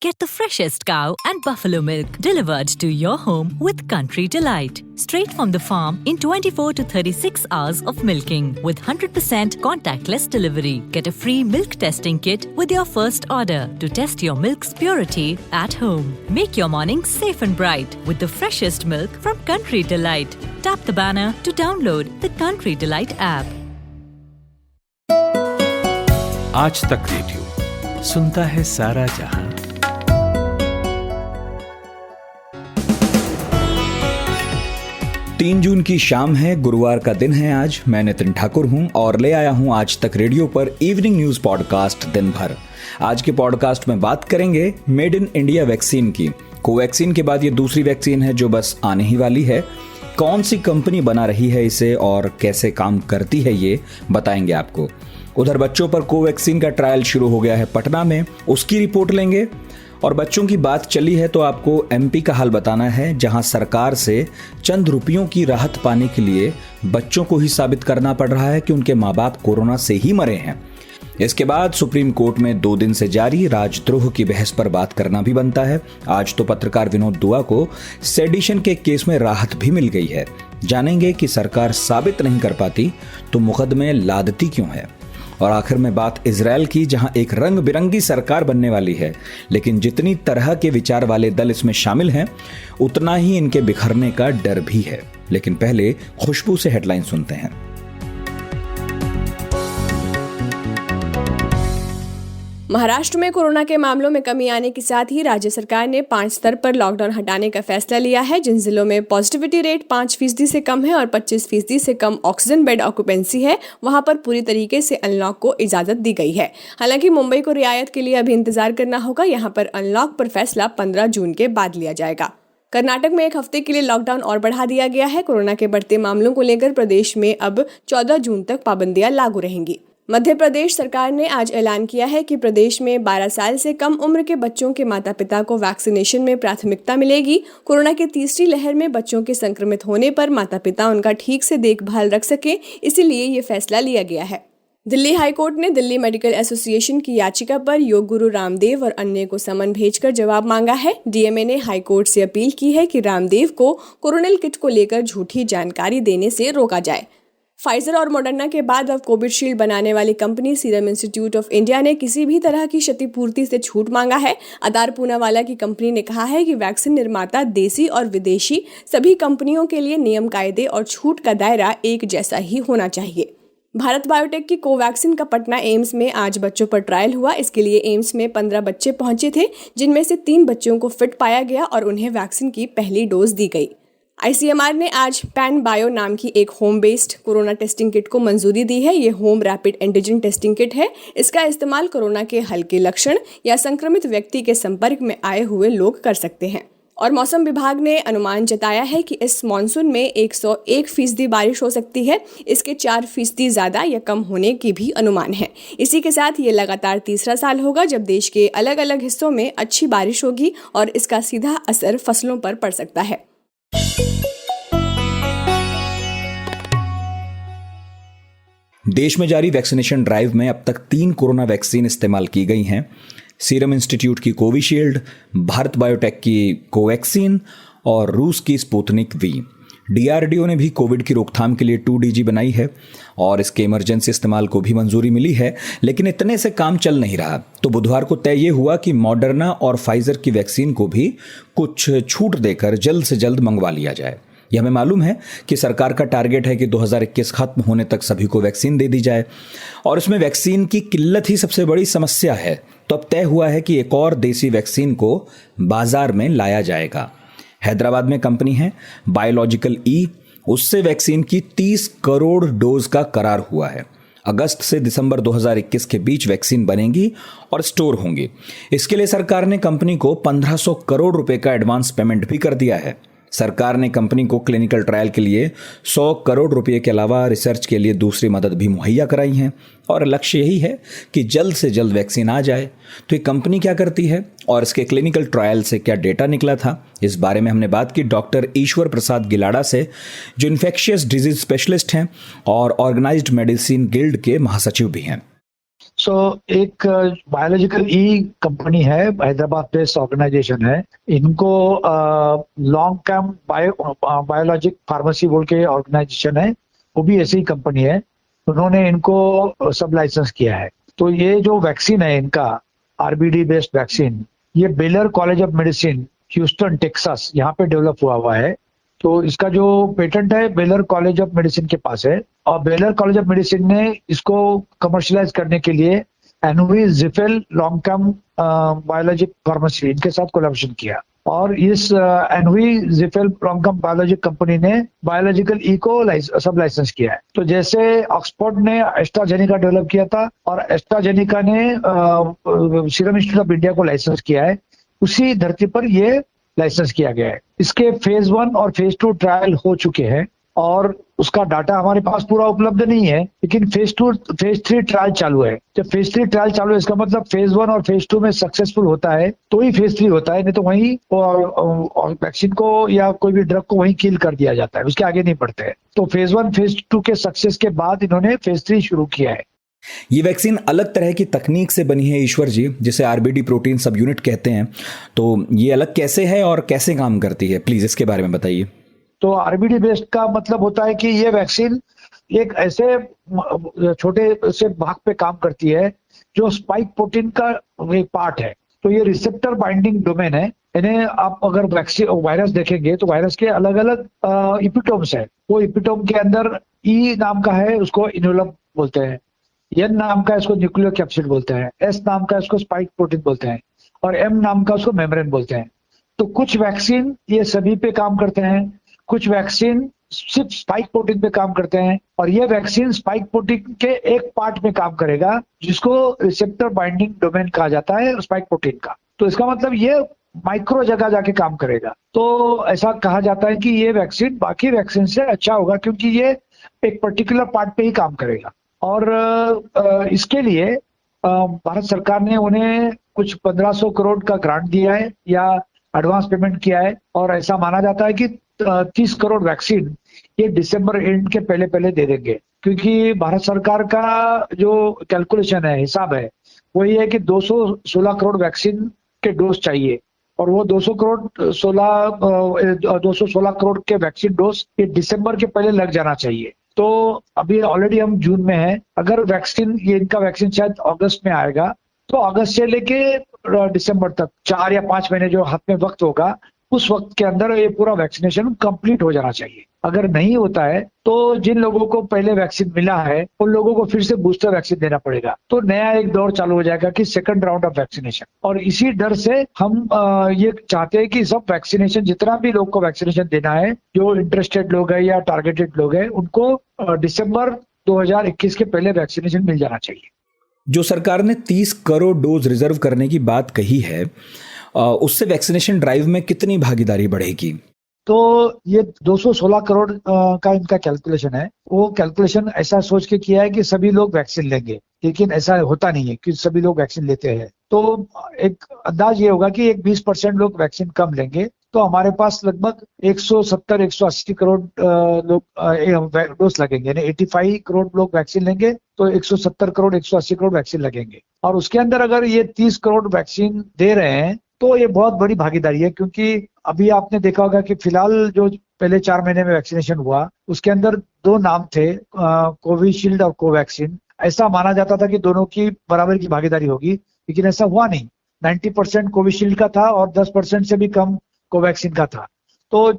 Get the freshest cow and buffalo milk delivered to your home with Country Delight. Straight from the farm in 24 to 36 hours of milking with 100% contactless delivery. Get a free milk testing kit with your first order to test your milk's purity at home. Make your mornings safe and bright with the freshest milk from Country Delight. Tap the banner to download the Country Delight app. आज तक radio सुनता है सारा जहां। 3 जून की शाम है, गुरुवार का दिन है आज। मैं नितिन ठाकुर हूं और ले आया हूं आज तक रेडियो पर इवनिंग न्यूज पॉडकास्ट दिन भर। आज के पॉडकास्ट में बात करेंगे मेड इन इंडिया वैक्सीन की। कोवैक्सीन के बाद ये दूसरी वैक्सीन है जो बस आने ही वाली है। कौन सी कंपनी बना रही है इसे और कैसे काम करती है ये बताएंगे आपको। उधर बच्चों पर कोवैक्सीन का ट्रायल शुरू हो गया है पटना में, उसकी रिपोर्ट लेंगे। और बच्चों की बात चली है तो आपको एमपी का हाल बताना है, जहां सरकार से चंद रुपयों की राहत पाने के लिए बच्चों को ही साबित करना पड़ रहा है कि उनके माँ बाप कोरोना से ही मरे हैं। इसके बाद सुप्रीम कोर्ट में 2 दिन से जारी राजद्रोह की बहस पर बात करना भी बनता है। आज तो पत्रकार विनोद दुआ को सेडिशन के केस में राहत भी मिल गई है। जानेंगे कि सरकार साबित नहीं कर पाती तो मुकदमे लादती क्यों है। और आखिर में बात इजराइल की, जहां एक रंग बिरंगी सरकार बनने वाली है, लेकिन जितनी तरह के विचार वाले दल इसमें शामिल हैं उतना ही इनके बिखरने का डर भी है। लेकिन पहले खुशबू से हेडलाइन सुनते हैं। महाराष्ट्र में कोरोना के मामलों में कमी आने के साथ ही राज्य सरकार ने 5 स्तर पर लॉकडाउन हटाने का फैसला लिया है। जिन जिलों में पॉजिटिविटी रेट 5% से कम है और 25% से कम ऑक्सीजन बेड ऑक्यूपेंसी है, वहां पर पूरी तरीके से अनलॉक को इजाजत दी गई है। हालांकि मुंबई को रियायत के लिए अभी इंतजार करना होगा। यहाँ पर अनलॉक पर फैसला 15 जून के बाद लिया जाएगा। कर्नाटक में 1 हफ्ते के लिए लॉकडाउन और बढ़ा दिया गया है। कोरोना के बढ़ते मामलों को लेकर प्रदेश में अब 14 जून तक पाबंदियां लागू रहेंगी। मध्य प्रदेश सरकार ने आज ऐलान किया है कि प्रदेश में 12 साल से कम उम्र के बच्चों के माता पिता को वैक्सीनेशन में प्राथमिकता मिलेगी। कोरोना की तीसरी लहर में बच्चों के संक्रमित होने पर माता पिता उनका ठीक से देखभाल रख सके, इसीलिए ये फैसला लिया गया है। दिल्ली हाईकोर्ट ने दिल्ली मेडिकल एसोसिएशन की याचिका पर योग गुरु रामदेव और अन्य को समन भेजकर जवाब मांगा है। डीएमए ने हाईकोर्ट से अपील की है कि रामदेव को कोरोनिल किट को लेकर झूठी जानकारी देने से रोका जाए। फाइजर और मॉडर्ना के बाद अब कोविशील्ड बनाने वाली company serum institute of India ने किसी भी तरह की क्षतिपूर्ति से छूट मांगा है। आधार पूनावाला की कंपनी ने कहा है कि वैक्सीन निर्माता देसी और विदेशी सभी कंपनियों के लिए नियम कायदे और छूट का दायरा एक जैसा ही होना चाहिए। भारत बायोटेक की कोवैक्सीन का पटना एम्स में आज बच्चों पर ट्रायल हुआ। इसके लिए एम्स में 15 बच्चे पहुंचे थे, जिनमें से 3 बच्चों को फिट पाया गया और उन्हें वैक्सीन की पहली डोज दी गई। आईसीएमआर ने आज पैन बायो नाम की एक home based corona testing kit को मंजूरी दी है। ये home rapid antigen testing kit है। इसका इस्तेमाल कोरोना के हल्के लक्षण या संक्रमित व्यक्ति के संपर्क में आए हुए लोग कर सकते हैं। और मौसम विभाग ने अनुमान जताया है कि इस मॉनसून में 101% बारिश हो सकती है। इसके 4% ज्यादा या कम होने की भी अनुमान है। इसी के साथ ये लगातार तीसरा साल होगा जब देश के अलग अलग हिस्सों में अच्छी बारिश होगी और इसका सीधा असर फसलों पर पड़ सकता है। देश में जारी वैक्सीनेशन ड्राइव में अब तक 3 कोरोना वैक्सीन इस्तेमाल की गई हैं। सीरम इंस्टीट्यूट की कोविशील्ड, भारत बायोटेक की कोवैक्सीन और रूस की स्पुतनिक वी। डीआरडीओ ने भी कोविड की रोकथाम के लिए 2DG बनाई है और इसके इमरजेंसी इस्तेमाल को भी मंजूरी मिली है, लेकिन इतने से काम चल नहीं रहा। तो बुधवार को तय ये हुआ कि मॉडर्ना और फाइजर की वैक्सीन को भी कुछ छूट देकर जल्द से जल्द मंगवा लिया जाए। यह हमें मालूम है कि सरकार का टारगेट है कि 2021 खत्म होने तक सभी को वैक्सीन दे दी जाए और इसमें वैक्सीन की किल्लत ही सबसे बड़ी समस्या है। तो अब तय हुआ है कि एक और देसी वैक्सीन को बाजार में लाया जाएगा। हैदराबाद में कंपनी है बायोलॉजिकल ई, उससे वैक्सीन की 30 करोड़ डोज का करार हुआ है। अगस्त से दिसंबर 2021 के बीच वैक्सीन बनेगी और स्टोर होंगी। इसके लिए सरकार ने कंपनी को 1500 करोड़ रुपए का एडवांस पेमेंट भी कर दिया है। सरकार ने कंपनी को क्लिनिकल ट्रायल के लिए 100 करोड़ रुपए के अलावा रिसर्च के लिए दूसरी मदद भी मुहैया कराई है और लक्ष्य यही है कि जल्द से जल्द वैक्सीन आ जाए। तो ये कंपनी क्या करती है और इसके क्लिनिकल ट्रायल से क्या डेटा निकला था, इस बारे में हमने बात की डॉक्टर ईश्वर प्रसाद गिलाड़ा से, जो इन्फेक्शियस डिजीज स्पेशलिस्ट हैं और ऑर्गेनाइज्ड मेडिसिन गिल्ड के महासचिव भी हैं। एक बायोलॉजिकल ई कंपनी है, हैदराबाद बेस्ड ऑर्गेनाइजेशन है। इनको लॉन्ग टर्म बायोलॉजिक फार्मेसी बोल के ऑर्गेनाइजेशन है, वो भी ऐसी ही कंपनी है। उन्होंने इनको सब लाइसेंस किया है। तो ये जो वैक्सीन है इनका, आरबीडी बेस्ड वैक्सीन, ये baler college of medicine Houston Texas यहाँ पे डेवलप हुआ है। तो इसका जो पेटेंट है बेलर कॉलेज ऑफ मेडिसिन के पास है, और बेलर कॉलेज ऑफ मेडिसिन ने इसको कमर्शियलाइज करने के लिए एनवी जिफेल लॉन्ग टर्म बायोलॉजिक फार्मेसी इनके साथ कोलैबोरेशन किया। और इस एनवी जिफेल लॉन्ग टर्म बायोलॉजिक कंपनी ने बायोलॉजिकल ई को सब लाइसेंस किया है। तो जैसे ऑक्सफोर्ड ने एस्ट्राजेनिका डेवलप किया था और एस्ट्राजेनिका ने सीरम इंस्टीट्यूट ऑफ इंडिया को लाइसेंस किया है, उसी धरती पर ये लाइसेंस किया गया है। इसके फेज 1 और फेज 2 ट्रायल हो चुके हैं और उसका डाटा हमारे पास पूरा उपलब्ध नहीं है, लेकिन फेज 3 ट्रायल चालू है। जब फेज 3 ट्रायल चालू है, इसका मतलब फेज 1 और फेज 2 में सक्सेसफुल होता है तो ही फेज 3 होता है, नहीं तो वहीं वैक्सीन को या कोई भी ड्रग को वहीं किल कर दिया जाता है, उसके आगे नहीं बढ़ते हैं। तो फेज 1 फेज 2 के सक्सेस के बाद इन्होंने फेज 3 शुरू किया है। ये वैक्सीन अलग तरह की तकनीक से बनी है ईश्वर जी, जिसे आरबीडी प्रोटीन सब यूनिट कहते हैं। तो ये अलग कैसे है और कैसे काम करती है, प्लीज इसके बारे में बताइए। तो आरबीडी बेस्ड का मतलब होता है कि ये वैक्सीन एक ऐसे छोटे से भाग पे काम करती है जो स्पाइक प्रोटीन का एक पार्ट है। तो ये रिसेप्टर बाइंडिंग डोमेन है। इन्हें आप अगर वैक्सीन वायरस देखेंगे तो वायरस के अलग अलग इपिटोम्स है। वो इपिटोम के अंदर ई नाम का है, उसको इन्वेलप बोलते हैं। एन नाम का इसको न्यूक्लियर कैप्सिड बोलते हैं। एस नाम का इसको स्पाइक प्रोटीन बोलते हैं और एम नाम का उसको मेम्ब्रेन बोलते हैं। तो कुछ वैक्सीन ये सभी पे काम करते हैं, कुछ वैक्सीन सिर्फ स्पाइक प्रोटीन पे काम करते हैं, और ये वैक्सीन स्पाइक प्रोटीन के एक पार्ट में काम करेगा जिसको रिसेप्टर बाइंडिंग डोमेन कहा जाता है स्पाइक प्रोटीन का। तो इसका मतलब ये माइक्रो जगह जाके काम करेगा। तो ऐसा कहा जाता है कि ये वैक्सीन बाकी वैक्सीन से अच्छा होगा क्योंकि ये एक पर्टिकुलर पार्ट पे ही काम करेगा। और इसके लिए भारत सरकार ने उन्हें कुछ 1500 करोड़ का ग्रांट दिया है या एडवांस पेमेंट किया है, और ऐसा माना जाता है कि 30 करोड़ वैक्सीन ये दिसंबर एंड के पहले पहले दे देंगे। क्योंकि भारत सरकार का जो कैलकुलेशन है, हिसाब है, वो ये है कि 216 करोड़ वैक्सीन के डोज चाहिए, और वो 216 करोड़ के वैक्सीन डोज ये दिसंबर के पहले लग जाना चाहिए। तो अभी ऑलरेडी हम जून में हैं, अगर वैक्सीन ये इनका वैक्सीन शायद अगस्त में आएगा, तो अगस्त से लेके दिसंबर तक 4 या 5 महीने जो हाथ में वक्त होगा, उस वक्त के अंदर ये पूरा वैक्सीनेशन कंप्लीट हो जाना चाहिए। अगर नहीं होता है तो जिन लोगों को पहले वैक्सीन मिला है उन लोगों को फिर से बूस्टर वैक्सीन देना पड़ेगा। तो नया एक दौर चालू हो जाएगा कि सेकंड राउंड ऑफ वैक्सीनेशन। और इसी डर से हम ये चाहते हैं कि सब वैक्सीनेशन, जितना भी लोग को वैक्सीनेशन देना है, जो इंटरेस्टेड लोग हैं या टारगेटेड लोग हैं, उनको दिसंबर 2021 के पहले वैक्सीनेशन मिल जाना चाहिए। जो सरकार ने 30 करोड़ डोज रिजर्व करने की बात कही है, उससे वैक्सीनेशन ड्राइव में कितनी भागीदारी बढ़ेगी? तो ये 216 करोड़ का इनका कैलकुलेशन है। वो कैलकुलेशन ऐसा सोच के किया है कि सभी लोग वैक्सीन लेंगे, लेकिन ऐसा होता नहीं है कि सभी लोग वैक्सीन लेते हैं। तो एक अंदाज ये होगा कि एक 20% लोग वैक्सीन कम लेंगे, तो हमारे पास लगभग 170-180 करोड़ लोग डोज लगेंगे। यानी 85 करोड़ लोग वैक्सीन लेंगे तो 170 करोड़ 180 करोड़ वैक्सीन लगेंगे। और उसके अंदर अगर ये 30 करोड़ वैक्सीन दे रहे हैं तो ये बहुत बड़ी भागीदारी है, क्योंकि अभी आपने देखा होगा कि फिलहाल जो पहले 4 महीने में वैक्सीनेशन हुआ, उसके अंदर 2 नाम थे, कोविशील्ड और कोवैक्सीन। ऐसा माना जाता था कि दोनों की बराबर की भागीदारी होगी, लेकिन ऐसा हुआ नहीं। 90% कोविशील्ड का था और 10% से भी कम कोवैक्सीन का था। तो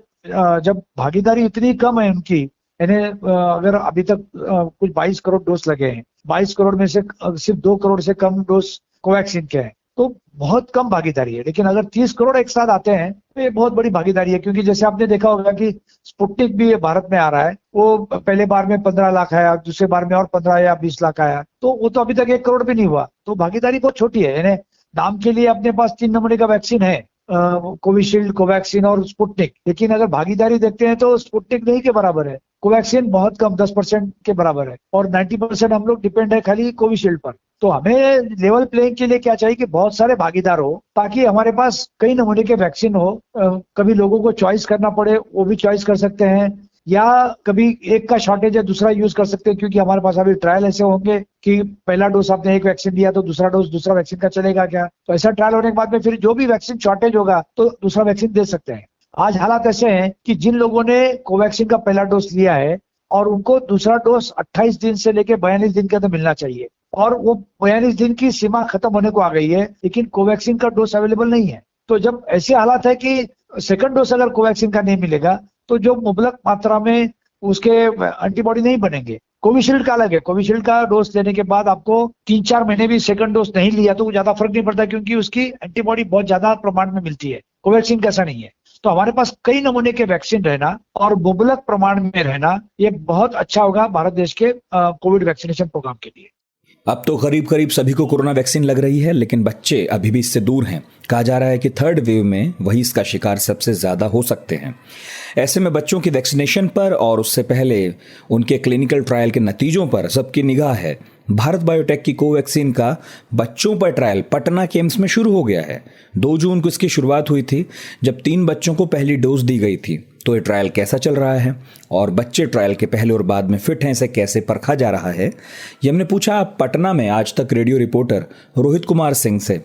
जब भागीदारी इतनी कम है उनकी, इन्हें अगर अभी तक कुछ 22 करोड़ डोज लगे हैं, 22 करोड़ में से सिर्फ 2 करोड़ से कम डोज कोवैक्सीन के हैं, तो बहुत कम भागीदारी है। लेकिन अगर 30 करोड़ एक साथ आते हैं तो ये बहुत बड़ी भागीदारी है, क्योंकि जैसे आपने देखा होगा कि स्पुतनिक भी भारत में आ रहा है। वो पहले बार में 15 लाख आया, दूसरे बार में और 15 या 20 लाख आया, तो वो तो अभी तक 1 करोड़ भी नहीं हुआ। तो भागीदारी बहुत छोटी है। यानी नाम के लिए अपने पास 3 नमूने का वैक्सीन है, कोविशील्ड, कोवैक्सीन और स्पुतनिक, लेकिन अगर भागीदारी देखते हैं तो स्पुतनिक नहीं के बराबर है, कोवैक्सीन बहुत कम 10% के बराबर है, और 90% हम लोग डिपेंड है खाली कोविशील्ड पर। तो हमें लेवल प्लेइंग के लिए क्या चाहिए कि बहुत सारे भागीदार हो, ताकि हमारे पास कई नमूने के वैक्सीन हो। कभी लोगों को चॉइस करना पड़े, वो भी चॉइस कर सकते हैं, या कभी एक का शॉर्टेज है दूसरा यूज कर सकते हैं, क्योंकि हमारे पास अभी ट्रायल ऐसे होंगे कि पहला डोज आपने एक वैक्सीन दिया तो दूसरा डोज दूसरा वैक्सीन का चलेगा क्या, तो ऐसा ट्रायल होने के बाद में फिर जो भी वैक्सीन शॉर्टेज होगा तो दूसरा वैक्सीन दे सकते हैं। आज हालात ऐसे हैं कि जिन लोगों ने कोवैक्सीन का पहला डोज लिया है और उनको दूसरा डोज 28 दिन से लेकर 42 दिन के अंदर मिलना चाहिए, और वो 42 दिन की सीमा खत्म होने को आ गई है, लेकिन कोवैक्सीन का डोज अवेलेबल नहीं है। तो जब ऐसे हालात है कि सेकंड डोज अगर कोवैक्सीन का नहीं मिलेगा तो जो मुबलक मात्रा में उसके एंटीबॉडी नहीं बनेंगे। कोविशील्ड का अलग है, कोविशील्ड का डोज लेने के बाद आपको 3-4 महीने भी सेकंड डोज नहीं लिया तो ज्यादा फर्क नहीं पड़ता, क्योंकि उसकी एंटीबॉडी बहुत ज्यादा प्रमाण में मिलती है। कोवैक्सीन का ऐसा नहीं है। तो हमारे पास कई नमूने के वैक्सीन रहना और मुबलक प्रमाण में रहना, ये बहुत अच्छा होगा भारत देश के कोविड वैक्सीनेशन प्रोग्राम के लिए। अब तो करीब करीब सभी को कोरोना वैक्सीन लग रही है, लेकिन बच्चे अभी भी इससे दूर हैं। कहा जा रहा है कि थर्ड वेव में वही इसका शिकार सबसे ज्यादा हो सकते हैं। ऐसे में बच्चों की वैक्सीनेशन पर और उससे पहले उनके क्लिनिकल ट्रायल के नतीजों पर सबकी निगाह है। भारत बायोटेक की कोवैक्सीन का बच्चों पर ट्रायल पटना के एम्स में शुरू हो गया है। 2 जून को इसकी शुरुआत हुई थी, जब 3 बच्चों को पहली डोज दी गई थी। तो ये ट्रायल कैसा चल रहा है और बच्चे ट्रायल के पहले और बाद में फिट हैं, इसे कैसे परखा जा रहा है, ये हमने पूछा पटना में आज तक रेडियो रिपोर्टर रोहित कुमार सिंह से।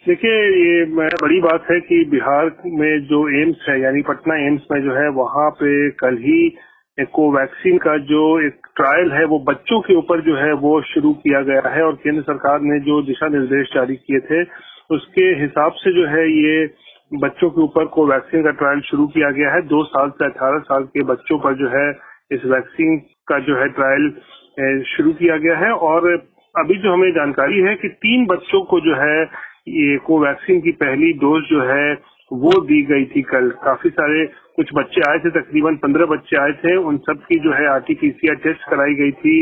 देखिए, ये बड़ी बात है कि बिहार में जो एम्स है, यानी पटना एम्स में जो है, वहाँ पे कल ही कोवैक्सीन का जो एक ट्रायल है वो बच्चों के ऊपर जो है वो शुरू किया गया है। और केंद्र सरकार ने जो दिशा निर्देश जारी किए थे उसके हिसाब से जो है ये बच्चों के ऊपर कोवैक्सीन का ट्रायल शुरू किया गया है। 2 साल से 18 साल के बच्चों पर जो है इस वैक्सीन का जो है ट्रायल शुरू किया गया है। और अभी जो हमें जानकारी है कि 3 बच्चों को जो है ये कोवैक्सीन की पहली डोज जो है वो दी गई थी कल। काफी सारे कुछ बच्चे आए थे, तकरीबन 15 बच्चे आए थे। उन सब की जो है RT-PCR टेस्ट कराई गई थी,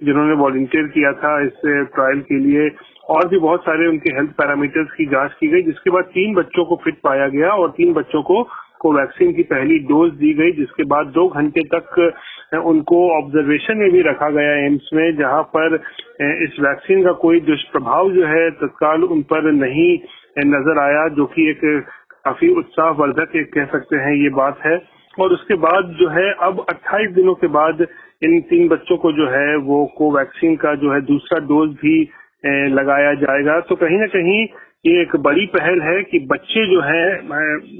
जिन्होंने वॉलंटियर किया था इस ट्रायल के लिए। और भी बहुत सारे उनके हेल्थ पैरामीटर्स की जांच की गई, जिसके बाद 3 बच्चों को फिट पाया गया और 3 बच्चों को कोवैक्सीन की पहली डोज दी गई, जिसके बाद 2 घंटे तक उनको ऑब्जर्वेशन में भी रखा गया एम्स में, जहां पर इस वैक्सीन का कोई दुष्प्रभाव जो है तत्काल उन पर नहीं नजर आया, जो कि एक काफी उत्साहवर्धक एक कह सकते हैं ये बात है। और उसके बाद जो है अब 28 दिनों के बाद इन 3 बच्चों को जो है वो कोवैक्सीन का जो है दूसरा डोज भी लगाया जाएगा। तो कहीं ना कहीं ये एक बड़ी पहल है कि बच्चे जो है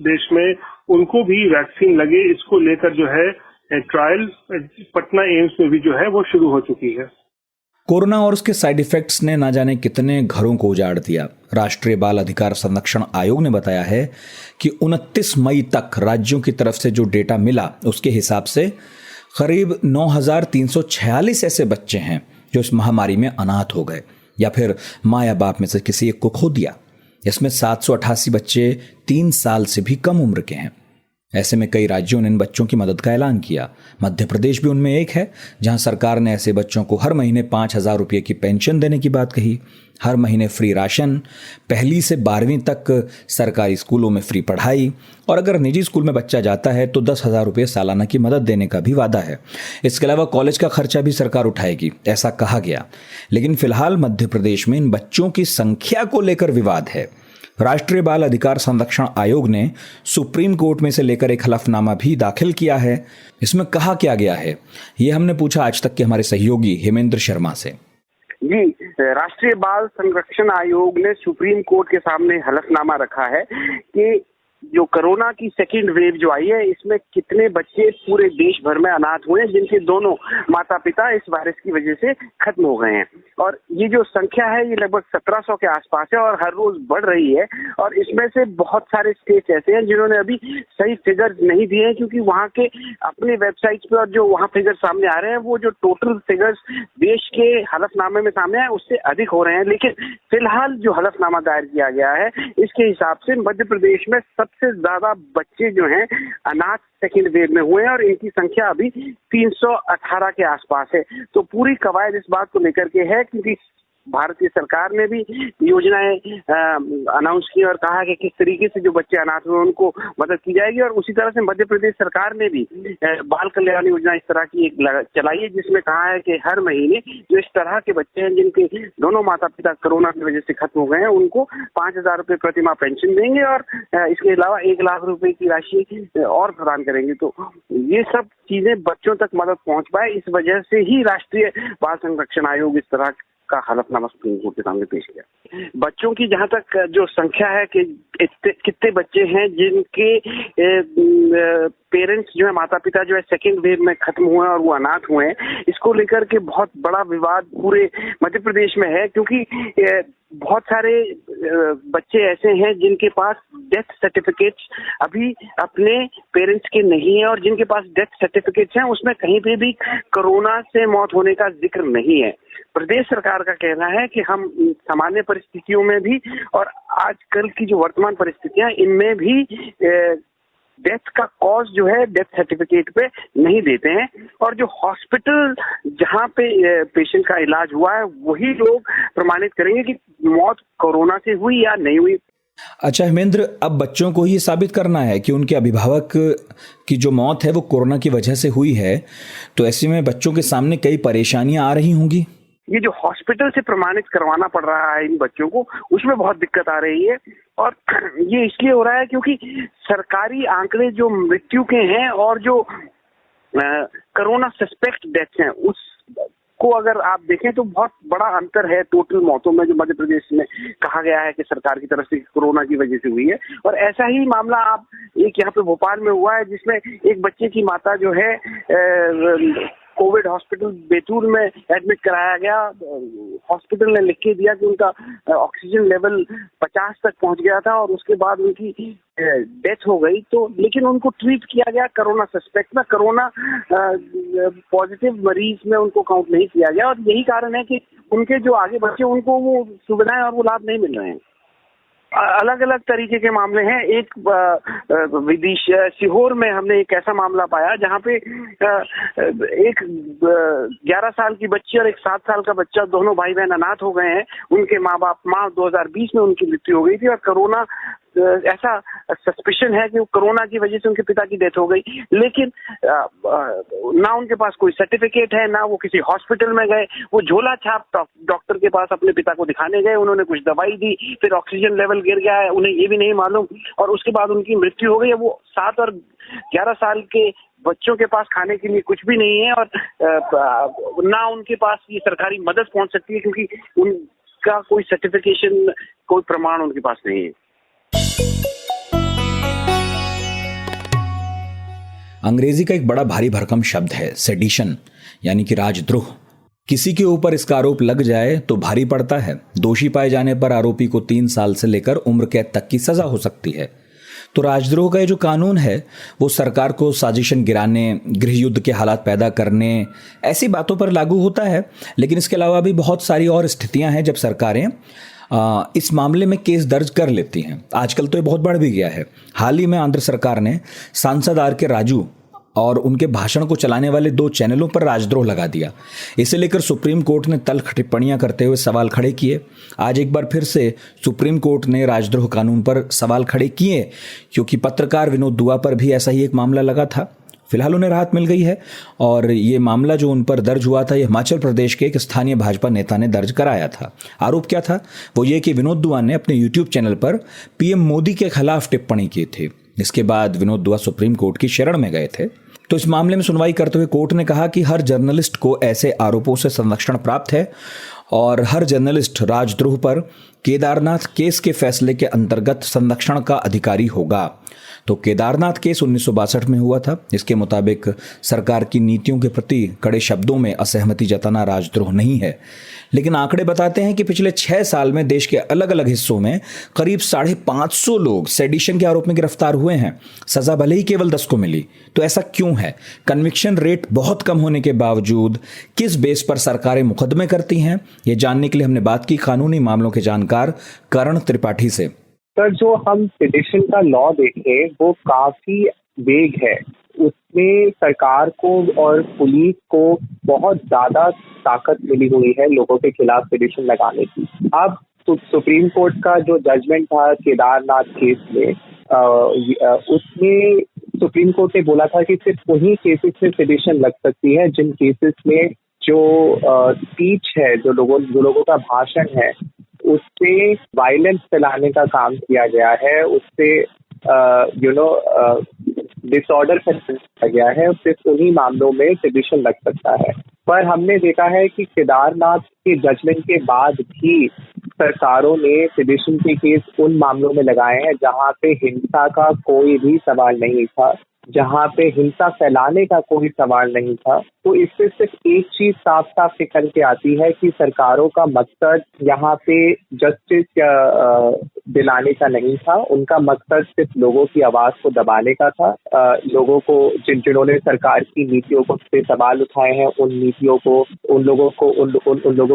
देश में उनको भी वैक्सीन लगे। इसको लेकर जो है ट्रायल पटना एम्स में भी जो है वो शुरू हो चुकी है। कोरोना और उसके साइड इफेक्ट्स ने ना जाने कितने घरों को उजाड़ दिया। राष्ट्रीय बाल अधिकार संरक्षण आयोग ने बताया है कि 29 मई तक राज्यों की तरफ से जो डेटा मिला उसके हिसाब से करीब 9,346 ऐसे बच्चे हैं जो इस महामारी में अनाथ हो गए या फिर माँ या बाप में से किसी एक को खो दिया। इसमें 788 बच्चे 3 साल से भी कम उम्र के हैं। ऐसे में कई राज्यों ने इन बच्चों की मदद का ऐलान किया। मध्य प्रदेश भी उनमें एक है, जहां सरकार ने ऐसे बच्चों को हर महीने 5,000 रुपये की पेंशन देने की बात कही, हर महीने फ्री राशन, 1 से 12वीं तक सरकारी स्कूलों में फ्री पढ़ाई, और अगर निजी स्कूल में बच्चा जाता है तो 10,000 रुपये सालाना की मदद देने का भी वादा है। इसके अलावा कॉलेज का खर्चा भी सरकार उठाएगी, ऐसा कहा गया। लेकिन फिलहाल मध्य प्रदेश में इन बच्चों की संख्या को लेकर विवाद है। राष्ट्रीय बाल अधिकार संरक्षण आयोग ने सुप्रीम कोर्ट में से लेकर एक हलफनामा भी दाखिल किया है। इसमें कहा क्या गया है, ये हमने पूछा आज तक के हमारे सहयोगी हेमेंद्र शर्मा से। जी, राष्ट्रीय बाल संरक्षण आयोग ने सुप्रीम कोर्ट के सामने हलफनामा रखा है कि जो कोरोना की सेकेंड वेव जो आई है, इसमें कितने बच्चे पूरे देश भर में अनाथ हुए हैं जिनके दोनों माता पिता इस वायरस की वजह से खत्म हो गए हैं। और ये जो संख्या है ये लगभग 1700 के आसपास है और हर रोज बढ़ रही है। और इसमें से बहुत सारे स्टेट्स ऐसे हैं जिन्होंने अभी सही फिगर नहीं दिए हैं, क्योंकि वहाँ के अपने वेबसाइट पे और जो वहाँ फिगर सामने आ रहे हैं वो जो टोटल फिगर्स देश के हलफनामे में सामने आए उससे अधिक हो रहे हैं। लेकिन फिलहाल जो हलफनामा दायर किया गया है इसके हिसाब से मध्य प्रदेश में सबसे ज्यादा बच्चे जो हैं अनाथ सेकेंड वेव में हुए हैं और इनकी संख्या अभी 318 के आसपास है। तो पूरी कवायद इस बात को लेकर के है, क्योंकि भारतीय सरकार ने भी योजनाएं अनाउंस की और कहा कि किस तरीके से जो बच्चे अनाथ हुए उनको मदद की जाएगी। और उसी तरह से मध्य प्रदेश सरकार ने भी बाल कल्याण योजना इस तरह की एक चलाई है, जिसमें कहा है कि हर महीने जो इस तरह के बच्चे हैं जिनके दोनों माता पिता कोरोना की वजह से खत्म हो गए हैं, उनको 5,000 रुपए प्रति माह पेंशन देंगे और इसके अलावा 1 लाख रुपए की राशि और प्रदान करेंगे। तो ये सब चीजें बच्चों तक मदद पहुंच पाए, इस वजह से ही राष्ट्रीय बाल संरक्षण आयोग इस तरह का हलफनामा सुप्रीम कोर्ट के सामने पेश किया। बच्चों की जहां तक जो संख्या है कि कितने बच्चे हैं जिनके पेरेंट्स जो है, माता पिता जो है सेकेंड वेव में खत्म हुए हैं और वो अनाथ हुए हैं, इसको लेकर के बहुत बड़ा विवाद पूरे मध्य प्रदेश में है, क्योंकि बहुत सारे बच्चे ऐसे हैं जिनके पास डेथ सर्टिफिकेट्स अभी अपने पेरेंट्स के नहीं है, और जिनके पास डेथ सर्टिफिकेट्स हैं उसमें कहीं पे भी कोरोना से मौत होने का जिक्र नहीं है। प्रदेश सरकार का कहना है कि हम सामान्य परिस्थितियों में भी और आजकल की जो वर्तमान परिस्थितियां इनमें भी डेथ का कॉज जो है डेथ सर्टिफिकेट पे नहीं देते हैं, और जो हॉस्पिटल जहां पे पेशेंट का इलाज हुआ है वही लोग प्रमाणित करेंगे कि मौत कोरोना से हुई या नहीं हुई। अच्छा हेमेंद्र, अब बच्चों को ही साबित करना है कि उनके अभिभावक की जो मौत है वो कोरोना की वजह से हुई है, तो ऐसे में बच्चों के सामने कई परेशानियां आ रही होंगी। ये जो हॉस्पिटल से प्रमाणित करवाना पड़ रहा है इन बच्चों को, उसमें बहुत दिक्कत आ रही है, और ये इसलिए हो रहा है क्योंकि सरकारी आंकड़े जो मृत्यु के हैं और जो कोरोना सस्पेक्ट डेथ्स हैं उसको अगर आप देखें तो बहुत बड़ा अंतर है टोटल मौतों में, जो मध्य प्रदेश में कहा गया है कि सरकार की तरफ से कोरोना की वजह से हुई है। और ऐसा ही मामला आप एक यहाँ पे भोपाल में हुआ है, जिसमें एक बच्चे की माता जो है कोविड हॉस्पिटल बैतूल में एडमिट कराया गया। हॉस्पिटल ने लिख के दिया कि उनका ऑक्सीजन लेवल 50 तक पहुंच गया था और उसके बाद उनकी डेथ हो गई। तो लेकिन उनको ट्रीट किया गया कोरोना सस्पेक्ट में, कोरोना पॉजिटिव मरीज में उनको काउंट नहीं किया गया, और यही कारण है कि उनके जो आगे बच्चे उनको वो सुविधाएं और वो लाभ नहीं मिल रहे हैं। अलग अलग तरीके के मामले हैं। एक विदिशा सीहोर में हमने एक ऐसा मामला पाया जहां पे एक 11 साल की बच्ची और एक 7 साल का बच्चा, दोनों भाई बहन अनाथ हो गए हैं। उनके माँ 2020 में उनकी मृत्यु हो गई थी, और कोरोना ऐसा सस्पिशन है कि कोरोना की वजह से उनके पिता की डेथ हो गई, लेकिन ना उनके पास कोई सर्टिफिकेट है, ना वो किसी हॉस्पिटल में गए। वो झोला छाप डॉक्टर के पास अपने पिता को दिखाने गए, उन्होंने कुछ दवाई दी, फिर ऑक्सीजन लेवल गिर गया है, उन्हें ये भी नहीं मालूम, और उसके बाद उनकी मृत्यु हो गई है। वो 7 और 11 साल के बच्चों के पास खाने के लिए कुछ भी नहीं है, और ना उनके पास ये सरकारी मदद पहुंच सकती है, क्योंकि उनका कोई सर्टिफिकेशन, कोई प्रमाण उनके पास नहीं है। अंग्रेजी का एक बड़ा भारी भरकम शब्द है सेडिशन, यानी कि राजद्रोह। किसी के ऊपर इसका आरोप लग जाए तो भारी पड़ता है। दोषी पाए जाने पर आरोपी को 3 साल से लेकर उम्र कैद तक की सजा हो सकती है। तो राजद्रोह का ये जो कानून है वो सरकार को साजिशन गिराने, गृह युद्ध के हालात पैदा करने, ऐसी बातों पर लागू होता है। लेकिन इसके अलावा भी बहुत सारी और स्थितियां हैं जब सरकारें इस मामले में केस दर्ज कर लेती हैं। आजकल तो ये बहुत बढ़ भी गया है। हाल ही में आंध्र सरकार ने सांसद R.K. राजू और उनके भाषण को चलाने वाले 2 चैनलों पर राजद्रोह लगा दिया। इसे लेकर सुप्रीम कोर्ट ने तल्ख टिप्पणियां करते हुए सवाल खड़े किए। आज एक बार फिर से सुप्रीम कोर्ट ने राजद्रोह कानून पर सवाल खड़े किए, क्योंकि पत्रकार विनोद दुआ पर भी ऐसा ही एक मामला लगा था। फिलहाल उन्हें राहत मिल गई है, और ये मामला जो उन पर दर्ज हुआ था, ये हिमाचल प्रदेश के एक स्थानीय भाजपा नेता ने दर्ज कराया था। आरोप क्या था? वो ये कि विनोद दुआ ने अपने यूट्यूब चैनल पर पीएम मोदी के खिलाफ टिप्पणी की थी। इसके बाद विनोद दुआ सुप्रीम कोर्ट की शरण में गए थे। तो इस मामले में सुनवाई करते हुए कोर्ट ने कहा कि हर जर्नलिस्ट को ऐसे आरोपों से संरक्षण प्राप्त है, और हर जर्नलिस्ट राजद्रोह पर केदारनाथ केस के फैसले के अंतर्गत संरक्षण का अधिकारी होगा। तो केदारनाथ केस 1962 में हुआ था। इसके मुताबिक सरकार की नीतियों के प्रति कड़े शब्दों में असहमति जताना राजद्रोह नहीं है। लेकिन आंकड़े बताते हैं कि पिछले 6 साल में देश के अलग अलग हिस्सों में करीब 550 लोग सेडिशन के आरोप में गिरफ्तार हुए हैं। सजा भले ही केवल 10 को मिली। तो ऐसा क्यों है? कन्विक्शन रेट बहुत कम होने के बावजूद किस बेस पर सरकारें मुकदमे करती हैं, ये जानने के लिए हमने बात की कानूनी मामलों के जानकार करण त्रिपाठी से। सर, जो हम सेडिशन का लॉ देखें वो काफी वेग है। उसमें सरकार को और पुलिस को बहुत ज्यादा ताकत मिली हुई है लोगों के खिलाफ सेडिशन लगाने की। अब सुप्रीम कोर्ट का जो जजमेंट था केदारनाथ केस में, उसमें सुप्रीम कोर्ट ने बोला था कि सिर्फ उन्हीं केसेस में सेडिशन लग सकती है जिन केसेस में जो स्पीच है, जो लोगों का भाषण है, उससे वायलेंस फैलाने का काम किया गया है, उससे डिसऑर्डर फैलाया गया है, सिर्फ उन्हीं मामलों में सेडिशन लग सकता है। पर हमने देखा है कि केदारनाथ के जजमेंट के बाद भी सरकारों ने सेडिशन के केस उन मामलों में लगाए हैं जहां पे हिंसा का कोई भी सवाल नहीं था, जहां पे हिंसा फैलाने का कोई सवाल नहीं था। तो इससे सिर्फ एक चीज साफ साफ निकल के आती है कि सरकारों का मकसद यहाँ पे जस्टिस दिलाने का नहीं था, उनका मकसद सिर्फ लोगों की आवाज को दबाने का था। लोगों को जिन्होंने सरकार की नीतियों को पे सवाल उठाए हैं, उन नीतियों को उन लोगों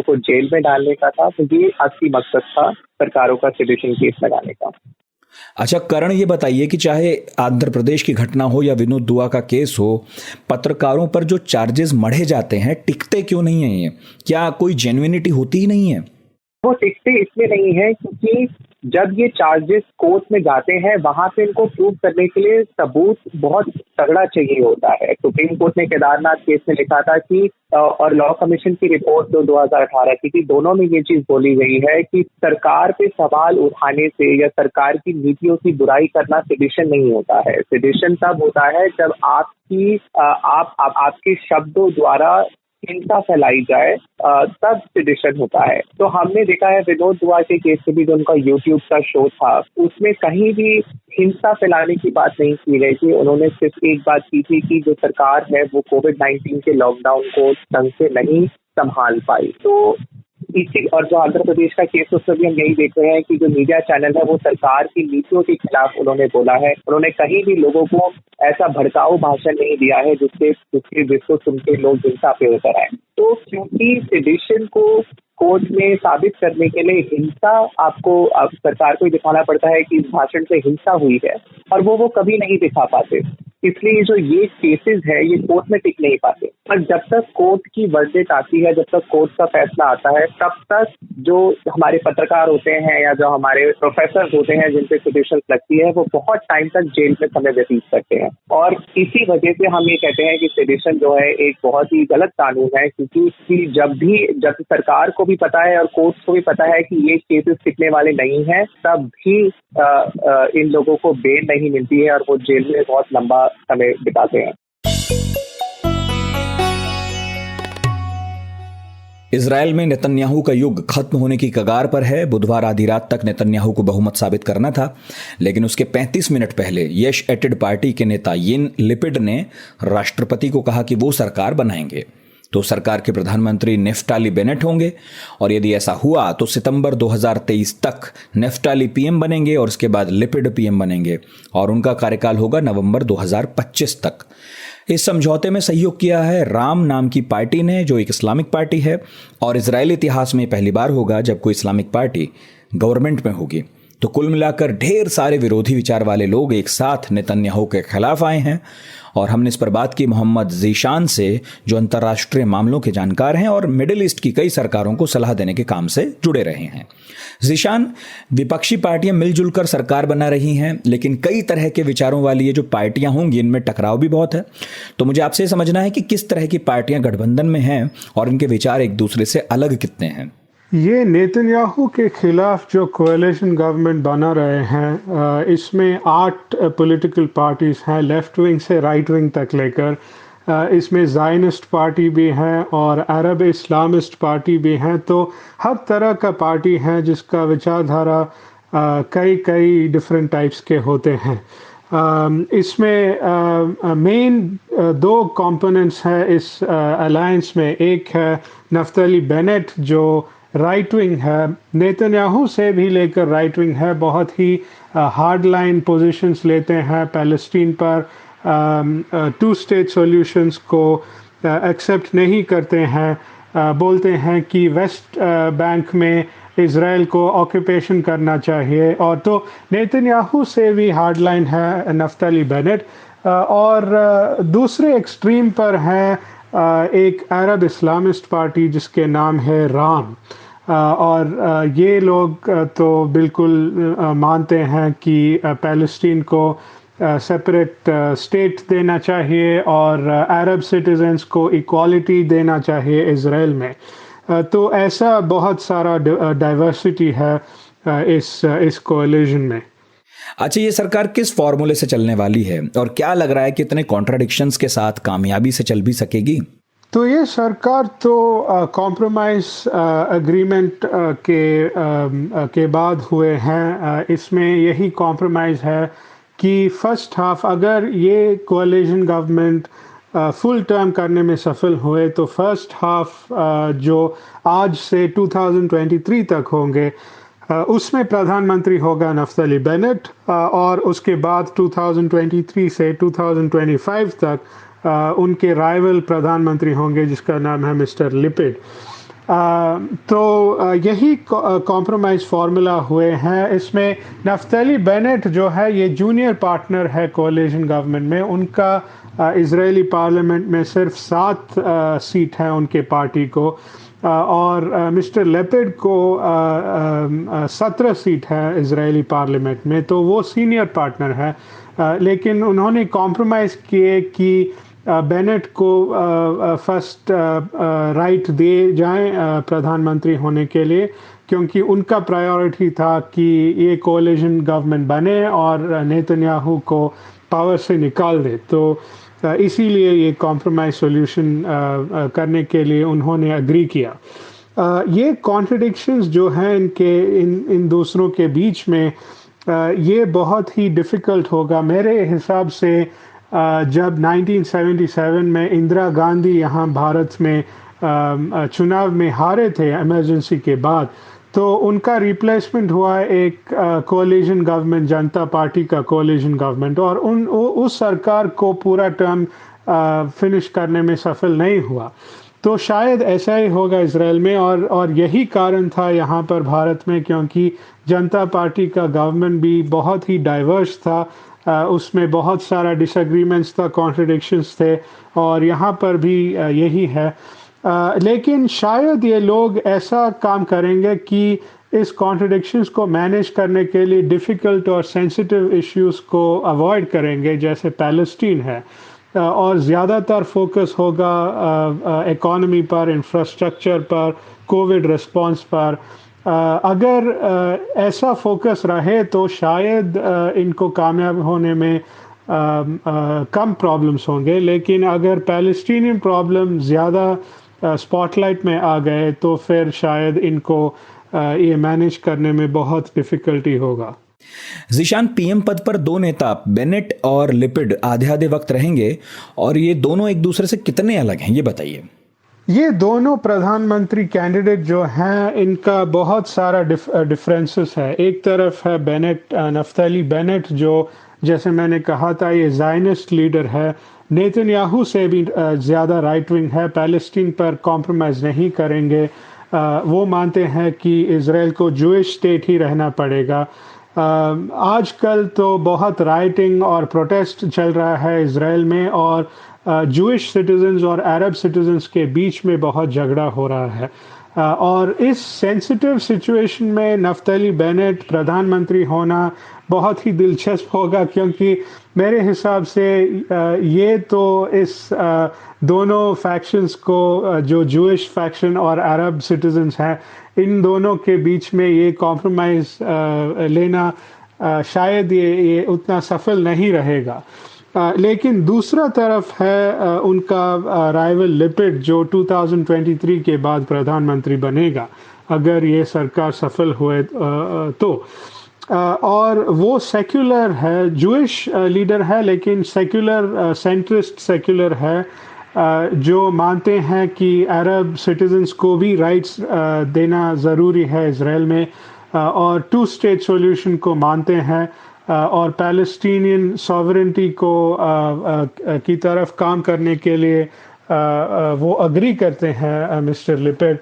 को जेल में डालने का था। तो ये असली मकसद था सरकारों का सेडिशन केस लगाने का। अच्छा करण, ये बताइए कि चाहे आंध्र प्रदेश की घटना हो या विनोद दुआ का केस हो, पत्रकारों पर जो चार्जेस मढ़े जाते हैं टिकते क्यों नहीं है? ये क्या कोई जेन्युइनिटी होती ही नहीं है? वो टिकते इसलिए नहीं है क्योंकि जब ये चार्जेस कोर्ट में जाते हैं वहां से इनको प्रूव करने के लिए सबूत बहुत तगड़ा चाहिए होता है। सुप्रीम कोर्ट ने केदारनाथ केस में लिखा था कि और लॉ कमीशन की रिपोर्ट जो 2018 की थी, दोनों में ये चीज बोली गई है कि सरकार पे सवाल उठाने से या सरकार की नीतियों की बुराई करना सेडिशन नहीं होता है। सेडिशन तब होता है जब आपके शब्दों द्वारा हिंसा फैलाई जाए, तब सेडिशन होता है। तो हमने देखा है विनोद दुआ के केस में भी जो उनका यूट्यूब का शो था, उसमें कहीं भी हिंसा फैलाने की बात नहीं की गई थी। उन्होंने सिर्फ एक बात की थी कि जो सरकार है वो कोविड-19 के लॉकडाउन को ढंग से नहीं संभाल पाई। तो इसी और जो आंध्र प्रदेश का केस उसमें भी हम यही देख रहे हैं कि जो मीडिया चैनल है वो सरकार की नीतियों के खिलाफ उन्होंने बोला है। उन्होंने कहीं भी लोगों को ऐसा भड़काऊ भाषण नहीं दिया है जिसको सुन के लोग हिंसा पे उतर आए। तो क्योंकि सेडिशन को कोर्ट में साबित करने के लिए हिंसा सरकार को दिखाना पड़ता है कि इस भाषण से हिंसा हुई है, और वो कभी नहीं दिखा पाते। इसलिए जो ये केसेस है ये कोर्ट में टिक नहीं पाते। पर जब तक कोर्ट की वर्डिक्ट आती है, जब तक कोर्ट का फैसला आता है, तब तक जो हमारे पत्रकार होते हैं या जो हमारे प्रोफेसर होते हैं जिन पे सेडिशन लगती है, वो बहुत टाइम तक जेल में समय व्यतीत करते हैं। और इसी वजह से हम ये कहते हैं कि सेडिशन जो है एक बहुत ही गलत कानून है, क्योंकि जब सरकार को भी पता है और कोर्ट को भी पता है कि ये केसेस टिकने वाले नहीं हैं, तब भी इन लोगों को बेल नहीं मिलती है और वो जेल में बहुत लंबा समय बिताते हैं। इजराइल में नेतन्याहू का युग खत्म होने की कगार पर है। बुधवार आधी रात तक नेतन्याहू को बहुमत साबित करना था, लेकिन उसके 35 मिनट पहले यश एटेड पार्टी के नेता यिन लिपिड ने राष्ट्रपति को कहा कि वो सरकार बनाएंगे तो सरकार के प्रधानमंत्री नेफ्टाली बेनेट होंगे, और यदि ऐसा हुआ तो सितंबर 2023 तक नेफ्टाली पीएम बनेंगे और उसके बाद लिपिड पीएम बनेंगे और उनका कार्यकाल होगा नवंबर 2025 तक। इस समझौते में सहयोग किया है राम नाम की पार्टी ने, जो एक इस्लामिक पार्टी है, और इजरायली इतिहास में पहली बार होगा जब कोई इस्लामिक पार्टी गवर्नमेंट में होगी। तो कुल मिलाकर ढेर सारे विरोधी विचार वाले लोग एक साथ नेतन्याहू के खिलाफ आए हैं, और हमने इस पर बात की मोहम्मद ज़ीशान से, जो अंतर्राष्ट्रीय मामलों के जानकार हैं और मिडिल ईस्ट की कई सरकारों को सलाह देने के काम से जुड़े रहे हैं। ज़ीशान, विपक्षी पार्टियां मिलजुल कर सरकार बना रही हैं, लेकिन कई तरह के विचारों वाली ये जो पार्टियां होंगी इनमें टकराव भी बहुत है। तो मुझे आपसे समझना है कि किस तरह की पार्टियां गठबंधन में हैं और इनके विचार एक दूसरे से अलग कितने हैं। ये नेतन्याहू के खिलाफ जो कोएलिशन गवर्नमेंट बना रहे हैं, इसमें 8 पॉलिटिकल पार्टीज हैं, लेफ्ट विंग से राइट विंग तक लेकर। इसमें ज़ायनिस्ट पार्टी भी है और अरब इस्लामिस्ट पार्टी भी हैं। तो हर तरह का पार्टी है जिसका विचारधारा कई डिफरेंट टाइप्स के होते हैं। इसमें मेन 2 कंपोनेंट्स हैं इस अलायंस में। एक है नफ्ताली बेनेट जो राइट विंग है, नेतन्याहू से भी लेकर राइट विंग है, बहुत ही हार्ड लाइन पोजीशंस लेते हैं पैलेस्टीन पर, 2 स्टेट सॉल्यूशंस को एक्सेप्ट नहीं करते हैं, बोलते हैं कि वेस्ट बैंक में इज़राइल को ऑक्यूपेशन करना चाहिए। और तो नेतन्याहू से भी हार्ड लाइन है नफ्ताली बेनेट। और दूसरे एक्सट्रीम पर है एक अरब इस्लामिस्ट पार्टी जिसके नाम है राम। और ये लोग तो बिल्कुल मानते हैं कि पैलेस्टीन को सेपरेट स्टेट देना चाहिए और अरब सिटीजन्स को इक्वालिटी देना चाहिए इज़राइल में। तो ऐसा बहुत सारा डाइवर्सिटी है इस कोलिशन में। अच्छा, ये सरकार किस फॉर्मूले से चलने वाली है और क्या लग रहा है कि इतने कॉन्ट्राडिक्शंस के साथ कामयाबी से चल भी सकेगी? तो ये सरकार तो कॉम्प्रोमाइज एग्रीमेंट के बाद हुए हैं। इसमें यही कॉम्प्रोमाइज़ है कि फर्स्ट हाफ अगर ये कोलिशन गवर्नमेंट फुल टर्म करने में सफल हुए तो फर्स्ट हाफ जो आज से 2023 तक होंगे उसमें प्रधानमंत्री होगा नफ्ताली बेनेट और उसके बाद 2023 से 2025 तक उनके राइवल प्रधानमंत्री होंगे जिसका नाम है मिस्टर लिपिड। तो यही कॉम्प्रोमाइज़ फार्मूला हुए हैं। इसमें नफ्ताली बेनेट जो है ये जूनियर पार्टनर है कोलिशन गवर्नमेंट में। उनका इजरायली पार्लियामेंट में सिर्फ 7 सीट है उनके पार्टी को और मिस्टर लेपिड को 17 सीट है इजरायली पार्लियामेंट में। तो वो सीनियर पार्टनर है, लेकिन उन्होंने कॉम्प्रोमाइज़ किए कि बेनेट को फर्स्ट राइट दे जाएं प्रधानमंत्री होने के लिए, क्योंकि उनका प्रायोरिटी था कि ये कोलिशन गवर्नमेंट बने और नेतन्याहू को पावर से निकाल दे। तो इसीलिए ये कॉम्प्रोमाइज़ सॉल्यूशन करने के लिए उन्होंने एग्री किया। ये कॉन्ट्रडिक्शंस जो हैं इन दूसरों के बीच में ये बहुत ही डिफ़िकल्ट होगा मेरे हिसाब से। जब 1977 में इंदिरा गांधी यहाँ भारत में चुनाव में हारे थे इमरजेंसी के बाद, तो उनका रिप्लेसमेंट हुआ एक कोलिशन गवर्नमेंट, जनता पार्टी का कोलिशन गवर्नमेंट, और उस सरकार को पूरा टर्म फिनिश करने में सफल नहीं हुआ। तो शायद ऐसा ही होगा इजराइल में और यही कारण था यहाँ पर भारत में, क्योंकि जनता पार्टी का गवर्नमेंट भी बहुत ही डाइवर्स था, उसमें बहुत सारा डिसएग्रीमेंट्स था, कॉन्ट्रडिक्शंस थे, और यहाँ पर भी यही है। लेकिन शायद ये लोग ऐसा काम करेंगे कि इस कॉन्ट्रडिक्शंस को मैनेज करने के लिए डिफ़िकल्ट और सेंसिटिव इश्यूज़ को अवॉइड करेंगे, जैसे पैलेस्टीन है, और ज़्यादातर फोकस होगा इकोनॉमी पर, इंफ्रास्ट्रक्चर पर, कोविड रिस्पांस पर। अगर ऐसा फोकस रहे तो शायद इनको कामयाब होने में कम प्रॉब्लम्स होंगे। लेकिन अगर पैलेस्टीनियन प्रॉब्लम ज़्यादा स्पॉटलाइट में आ गए तो फिर शायद इनको ये मैनेज करने में बहुत डिफ़िकल्टी होगा। ज़ीशान, पीएम पद पर 2 नेता बेनेट और लिपिड आधे आधे वक्त रहेंगे, और ये दोनों एक दूसरे से कितने अलग हैं ये बताइए। ये दोनों प्रधानमंत्री कैंडिडेट जो हैं इनका बहुत सारा डिफरेंसेस है। एक तरफ है बेनेट, नफ्ताली बेनेट, जो जैसे मैंने कहा था ये ज़ायनिस्ट लीडर है, नेतन्याहू से भी ज़्यादा राइट विंग है, पैलेस्टीन पर कॉम्प्रोमाइज़ नहीं करेंगे। वो मानते हैं कि इज़राइल को जूइश स्टेट ही रहना पड़ेगा। आजकल तो बहुत राइटिंग और प्रोटेस्ट चल रहा है इज़राइल में, और जूइश सिटीजन्स और अरब सिटीजन्स के बीच में बहुत झगड़ा हो रहा है। और इस सेंसिटिव सिचुएशन में नफ्ताली बेनेट प्रधानमंत्री होना बहुत ही दिलचस्प होगा, क्योंकि मेरे हिसाब से ये तो इस दोनों फैक्शंस को, जो जूइश फैक्शन और अरब सिटीजन्स हैं, इन दोनों के बीच में ये कॉम्प्रोमाइज़ लेना शायद ये उतना सफल नहीं रहेगा। लेकिन दूसरा तरफ है उनका राइवल लिपिड, जो 2023 के बाद प्रधानमंत्री बनेगा अगर ये सरकार सफल हुए तो। और वो सेक्युलर है, जूइश लीडर है, लेकिन सेक्युलर, सेंट्रिस्ट सेक्युलर है, जो मानते हैं कि अरब सिटीजन्स को भी राइट्स देना ज़रूरी है इज़राइल में, और 2 स्टेट सॉल्यूशन को मानते हैं, और पैलेस्टीनियन सॉवरेंटी को की तरफ काम करने के लिए वो अग्री करते हैं मिस्टर लिपिड।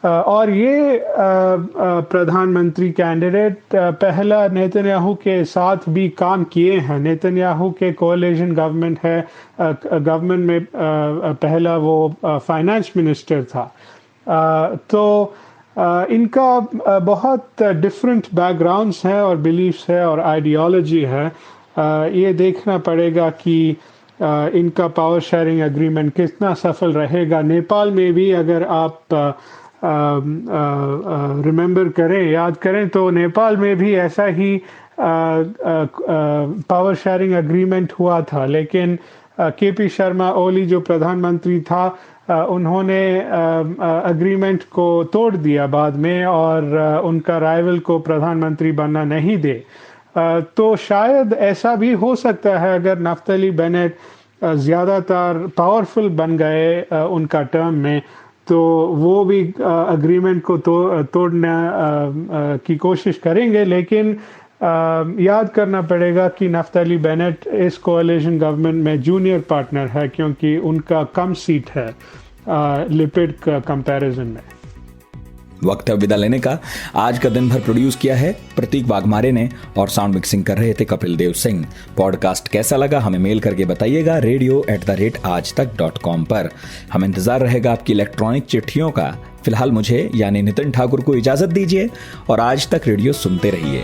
और ये प्रधानमंत्री कैंडिडेट पहला नेतन्याहू के साथ भी काम किए हैं। नेतन्याहू के कोalition गवर्नमेंट है, गवर्नमेंट में पहला वो फाइनेंस मिनिस्टर था। तो इनका बहुत डिफरेंट बैकग्राउंड्स हैं और बिलीफ्स है और आइडियोलॉजी है। ये देखना पड़ेगा कि इनका पावर शेयरिंग एग्रीमेंट कितना सफल रहेगा। नेपाल में भी अगर आप रिमेंबर करें, याद करें, तो नेपाल में भी ऐसा ही पावर शेयरिंग एग्रीमेंट हुआ था, लेकिन केपी शर्मा ओली जो प्रधानमंत्री था उन्होंने एग्रीमेंट को तोड़ दिया बाद में और उनका राइवल को प्रधानमंत्री बनना नहीं दे। तो शायद ऐसा भी हो सकता है अगर नफ्तली बेनेट ज़्यादातर पावरफुल बन गए उनका टर्म में, तो वो भी एग्रीमेंट को तोड़ने की कोशिश करेंगे। लेकिन याद करना पड़ेगा कि नफ्तली बेनेट इस कोalition गवर्नमेंट में जूनियर पार्टनर है, क्योंकि उनका कम सीट है लिपिड कंपैरिजन में। वक्त है विदा लेने का। आज का दिन भर प्रोड्यूस किया है प्रतीक वाघमारे ने और साउंड मिक्सिंग कर रहे थे कपिल देव सिंह। पॉडकास्ट कैसा लगा हमें मेल करके बताइएगा radio@aajtak.com पर। हम इंतजार रहेगा आपकी इलेक्ट्रॉनिक चिट्ठियों का। फिलहाल मुझे यानी नितिन ठाकुर को इजाजत दीजिए और आज तक रेडियो सुनते रहिए।